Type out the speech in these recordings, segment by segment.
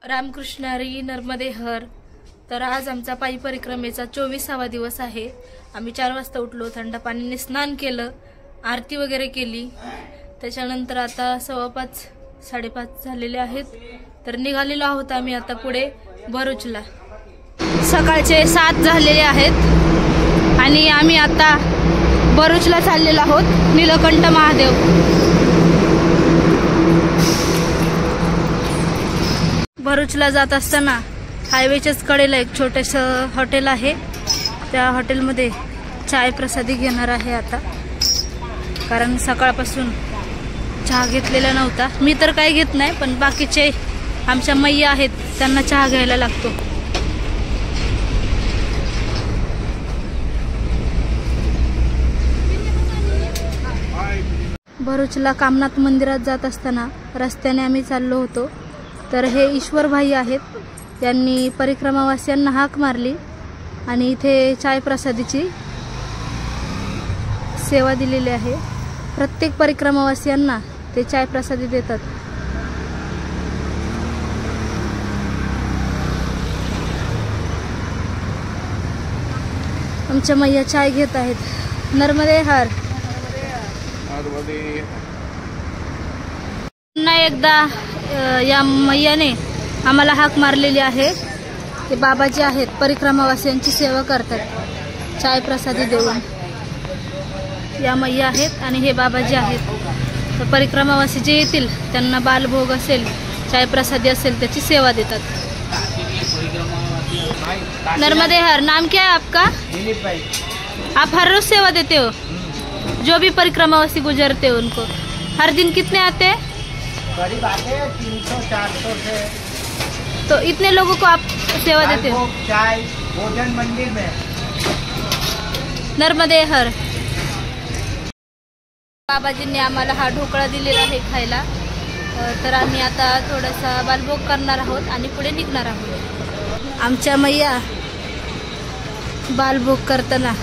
रामकृष्ण हरी नर्मदे हर। तर आज आमचा पायी परिक्रमेचा 24वा दिवस आहे। आम्ही 4 वाजता उठलो, थंड पाण्याने स्नान केलं, आरती वगैरे केली। त्याच्यानंतर आता 5:15 5:30 झालेले आहेत। तर निघालेलो आहोत आम्ही आता पुढे भरूचला। सकाळचे 7 झालेले आहेत आणि आम्ही आता भरूचला चाललेलो आहोत। नीलकंठ महादेव। भरूचला जात असताना हायवेच्याच कडेला एक छोटेसं हॉटेल आहे। त्या हॉटेलमध्ये चाय प्रसादी घेणार आहे आता, कारण सकाळपासून चहा घेतलेला नव्हता। मी तर काही घेत नाही, पण बाकीचे आमच्या मैया आहेत त्यांना चहा घ्यायला लागतो। भरूचला कामनाथ मंदिरात जात असताना रस्त्याने आम्ही चाललो होतो। तर हे ईश्वर भाई आहेत, त्यांनी परिक्रमावासियांना हाक मारली आणि इथे चाय प्रसादीची सेवा दिलेली आहे। प्रत्येक परिक्रमावासियांना ते चाय प्रसादी देतात। आमच्या मैया चाय घेत आहेत। नर्मदे हर। पुन्हा एकदा या मैयाने आम्हाला हाक मारलेली आहे। ते बाबाजी आहेत, परिक्रमावासियांची सेवा करतात चाय प्रसादी देऊन। या मैया आहेत आणि हे बाबाजी आहेत। तर परिक्रमावासी जे येतील त्यांना बालभोग असेल, चाय प्रसादी असेल, त्याची सेवा देतात। नर्मदे हर। नाम क्या है आपका? दिलीप भाई। आप हर रोज सेवा देते हो? जो भी परिक्रमावासी गुजरते हो उनको हर दिन कितने आते हैं? करीब आते हैं 300-400 से। तो इतने लोगों को आप सेवा देते हो? चाय भोजन मंदिर में। नर्मदे हर। बाबाजींनी आम्हाला हा ढोकळा दिलेला आहे खायला। तर आम्ही आता थोडासा बालभोग करणार आहोत आणि पुढे निघणार आहोत। आमच्या मैया बालभोग करताना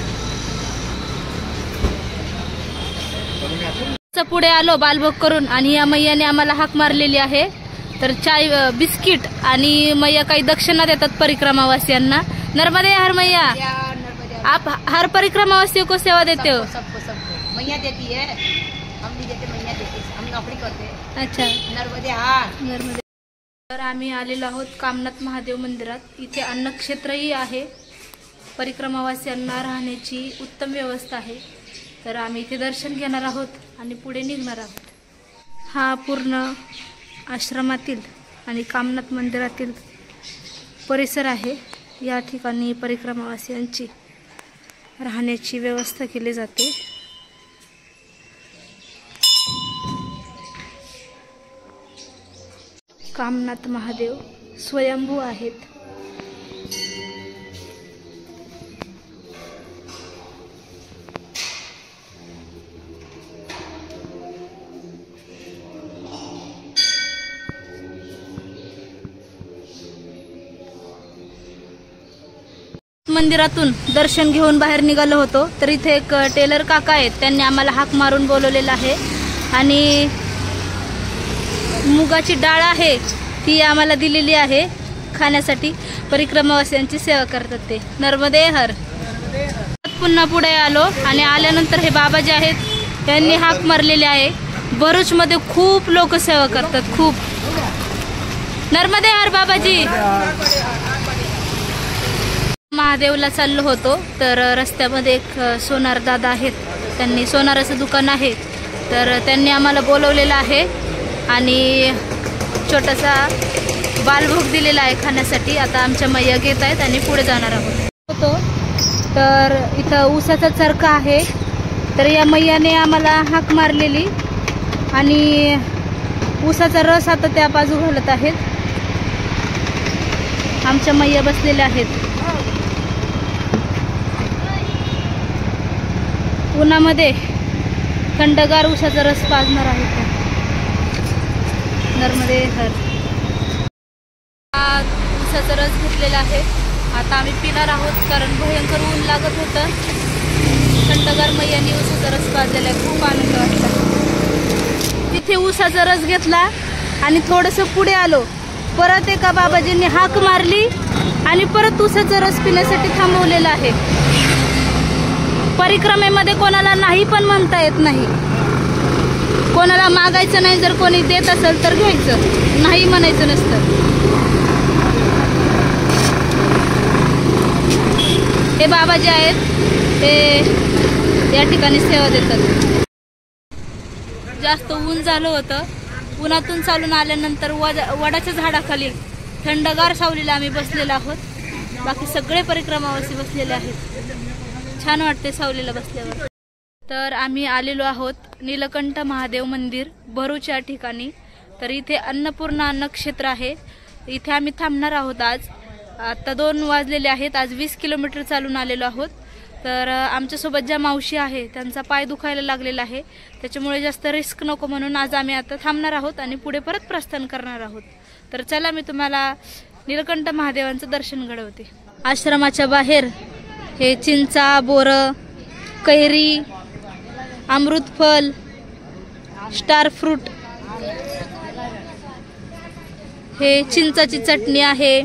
पुढे आलो बालभोग करून आणि या मैयाने आम्हाला हाक मारलेली आहे। तर चाय बिस्किट आणि मैया काही दक्षिणा देतात परिक्रमावासियांना। नर्मदे हर मैया। आप हर परिक्रमावासियों को सेवा देते हो? सबको मैया देती है, हम नहीं देते, मैया देती है, हम नौकरी करते हैं। अच्छा, नर्मदे हर। नर्मदे। तर आम्ही आलेलो आहोत कामनाथ महादेव मंदिरात। इथे अन्नक्षेत्रही आहे, परिक्रमावासियांना राहण्याची उत्तम व्यवस्था आहे। तर आम्ही इथे दर्शन घेणार आहोत आणि पुढे निघणार आहोत। हा पूर्ण आश्रमातील आणि कामनाथ मंदिरातील परिसर आहे। या ठिकाणी परिक्रमावासियांची राहण्याची व्यवस्था केली जाते। कामनाथ महादेव स्वयंभू आहेत। मंदिरातून दर्शन घेऊन बाहेर निघालो होतो। तर इथे एक टेलर काका आहेत, त्यांनी आम्हाला हाक मारून बोलवलेलं आहे आणि मुगाची डाळ आहे ती आम्हाला दिलेली आहे खाण्यासाठी। परिक्रमावासियांची सेवा करतात ते। नर्मदे हर। पुन्हा पुढे आलो आणि आल्यानंतर हे बाबाजी आहेत, त्यांनी हाक मारलेली आहे। भरूचमध्ये खूप लोक सेवा करतात, खूप। नर्मदे हर बाबाजी। महादेवला चाललो होतो, तर रस्त्यामध्ये एक सोनार दादा आहेत, त्यांनी सोनाराचं दुकान आहे, तर त्यांनी आम्हाला बोलवलेलं आहे आणि छोटासा बालभोग दिलेला आहे खाण्यासाठी। आता आमच्या मैया घेत आहेत आणि पुढे जाणार आहोत। तर इथं ऊसाचा चरखा आहे, तर या मैयाने आम्हाला हाक मारलेली आणि ऊसाचा रस आता त्या बाजू घालत आहेत। आमच्या मैया बसलेल्या आहेत उन्हामध्ये, थंडगार ऊसाचा रस पाजणार आहे। नर्मदे हर। ऊसाचा रस घेतलेला आहे, आता आम्ही पिणार आहोत, कारण भयंकर ऊन लागत होतं। थंडगार मैयाने ऊसाचा रस पाजलेला आहे, खूप आनंद वाटला। तिथे ऊसाचा रस घेतला आणि थोडंसं पुढे आलो परत एका बाबाजींनी हाक मारली आणि परत उसाचा रस पिण्यासाठी थांबवलेला आहे. परिक्रमेमध्ये कोणाला नाही पण म्हणता येत नाही. कोणाला मागायचं नाही, जर कोणी देत असेल तर घ्यायचं, नाही म्हणायचं नसतं. हे बाबा जे आहेत ते या ठिकाणी सेवा देतात. जास्त ऊन झालं होतं. उन्हातून चालून आल्यानंतर वडाच्या झाडाखाली थंडगार सावलीला आम्ही बसलेलो आहोत. बाकी सगळे परिक्रमावासी बसलेले आहेत. छान वाटते सावलीला बसल्यावर. तर आम्ही आलेलो आहोत नीलकंठ महादेव मंदिर भरूच या ठिकाणी. तर इथे अन्नपूर्णा अन्नक्षेत्र आहे. इथे आम्ही थांबणार आहोत. आता 2 वाजलेले आहेत. आज 20 किलोमीटर चालून आलेलो आहोत. तर आमच्यासोबत ज्या मावशी आहे त्यांचा पाय दुखायला लागलेला आहे, त्याच्यामुळे जास्त रिस्क नको म्हणून आज आम्ही आता थांबणार आहोत आणि पुढे परत प्रस्थान करणार आहोत. तर चला मी तुम्हाला नीलकंठ महादेवांचं दर्शन घडवते. आश्रमाच्या बाहेर हे चिंचा, बोरं, कैरी, अमृतफल, स्टार फ्रूट, हे चिंचाची चटणी आहे,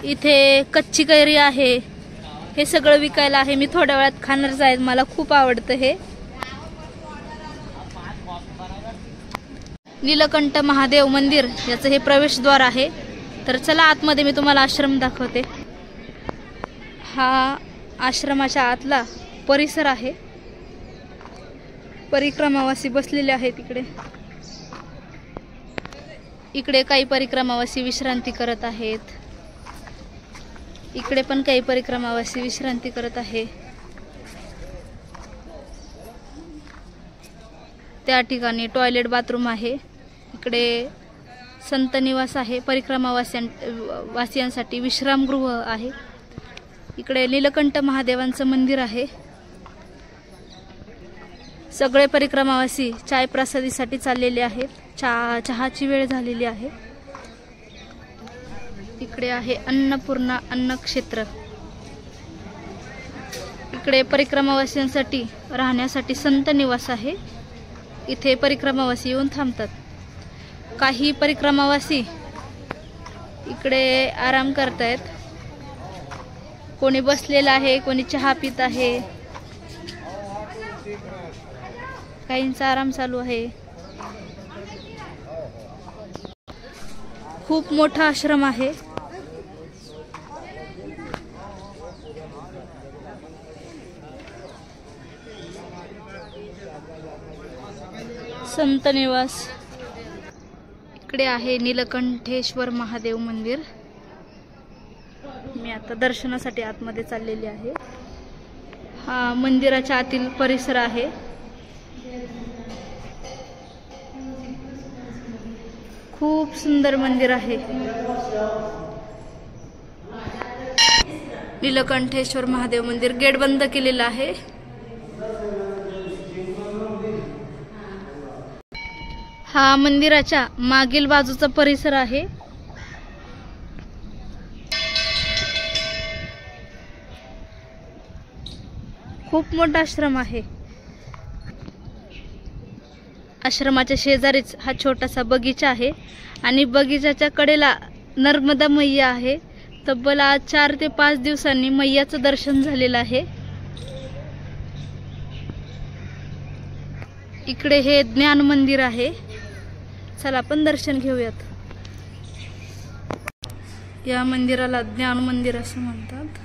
इथे कच्ची कैरी आहे, हे सगळं विकायला आहे. मी थोड्या वेळात खाणारच आहे, मला खूप आवडतं हे. नीलकंठ महादेव मंदिर याचं हे प्रवेशद्वार आहे. तर चला आतमध्ये मी तुम्हाला आश्रम दाखवते. हा आश्रमाच्या आतला परिसर आहे. परिक्रमावासी बसलेले आहेत इकडे. इकडे काही परिक्रमावासी विश्रांती करत आहेत. इकडे पण काही परिक्रमावासी विश्रांती करत आहे. त्या ठिकाणी टॉयलेट बाथरूम आहे. इकडे संत निवास आहे. परिक्रमावासियांसाठी विश्रामगृह आहे. इकडे नीलकंठ महादेवांचं मंदिर आहे. सगळे परिक्रमावासी चाय प्रसादीसाठी चाललेले आहेत. चहाची वेळ झालेली आहे. इकडे आहे अन्नपूर्णा अन्नक्षेत्र. इकडे परिक्रमावासियांसाठी राहण्यासाठी संत निवास आहे. इथे परिक्रमावासी येऊन थांबतात. काही परिक्रमावासी इकडे आराम करतायत. कोणी बसलेला आहे, कोणी चहा पित आहे, काहींचा आराम चालू आहे. खूप मोठा आश्रम आहे. संत निवास. इकडे आहे नीलकंठेश्वर महादेव मंदिर. मी आता दर्शनासाठी आतमध्ये चाललेली आहे. हा मंदिराच्या आतील परिसर आहे. खूप सुंदर मंदिर आहे. नीलकंठेश्वर महादेव मंदिर गेट बंद केलेलं आहे. हा मंदिराच्या मागील बाजूचा परिसर आहे. खूप मोठा आश्रम आहे. आश्रमाच्या शेजारीच हा छोटासा बगीचा आहे आणि बगीचाच्या कडेला नर्मदा मैया आहे. तब्बल आज 4 ते 5 दिवसांनी मैयाचं दर्शन झालेलं आहे. इकडे हे ज्ञान मंदिर आहे. चला आपण दर्शन घेऊयात. या मंदिराला ज्ञान मंदिर असं म्हणतात.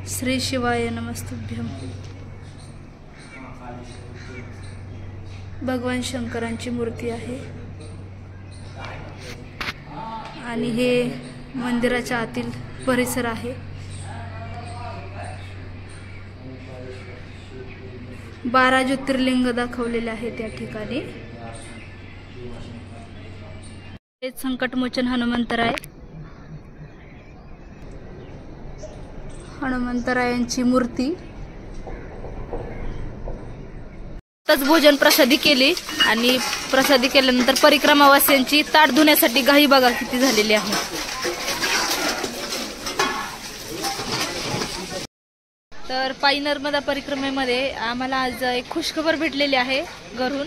श्री शिवाय नमस्तुभ्यम. भगवान शंकरांची मूर्ती आहे आणि हे मंदिराच्या आतील परिसर आहे. 12 ज्योतिर्लिंग दाखवलेले आहेत या ठिकाणी. हे संकटमोचन हनुमंतराय. हनुमंतरायांची मूर्ती. तच भोजन प्रसादी केली आणि प्रसादी केल्यानंतर परिक्रमावासियांची ताट धुण्यासाठी घाई बघा किती झालेली आहे. तर पायी नर्मदा परिक्रमेमध्ये आम्हाला आज एक खुशखबर भेटलेली आहे घरून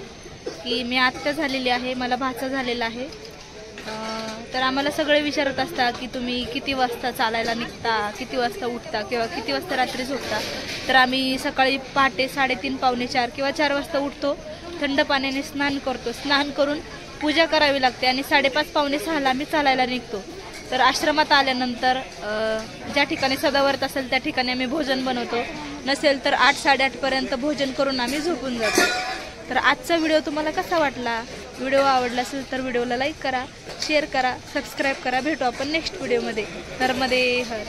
की मी आत्या झालेली आहे, मला भाचा झालेला आहे. तर आम्हाला सगळे विचारत असतात की तुम्ही किती वाजता चालायला निघता, किती वाजता उठता किंवा किती वाजता रात्री झोपता. तर आम्ही सकाळी पहाटे 3:30 पावणे 4 किंवा 4 वाजता उठतो, थंड पाण्याने स्नान करतो, स्नान करून पूजा करावी लागते आणि 5:30 पावणे 6ला आम्ही चालायला निघतो. तर आश्रमात आल्यानंतर ज्या ठिकाणी सदाव्रत असेल त्या ठिकाणी आम्ही भोजन बनवतो, नसेल तर 8-8:30 पर्यंत भोजन करून आम्ही झोपून जातो. तर आजचा व्हिडिओ तुम्हाला कसा वाटला? व्हिडिओ आवडला असेल तर व्हिडिओला लाईक करा, शेअर करा, सबस्क्राईब करा. भेटू आपण नेक्स्ट व्हिडिओमध्ये. नर्मदे हर.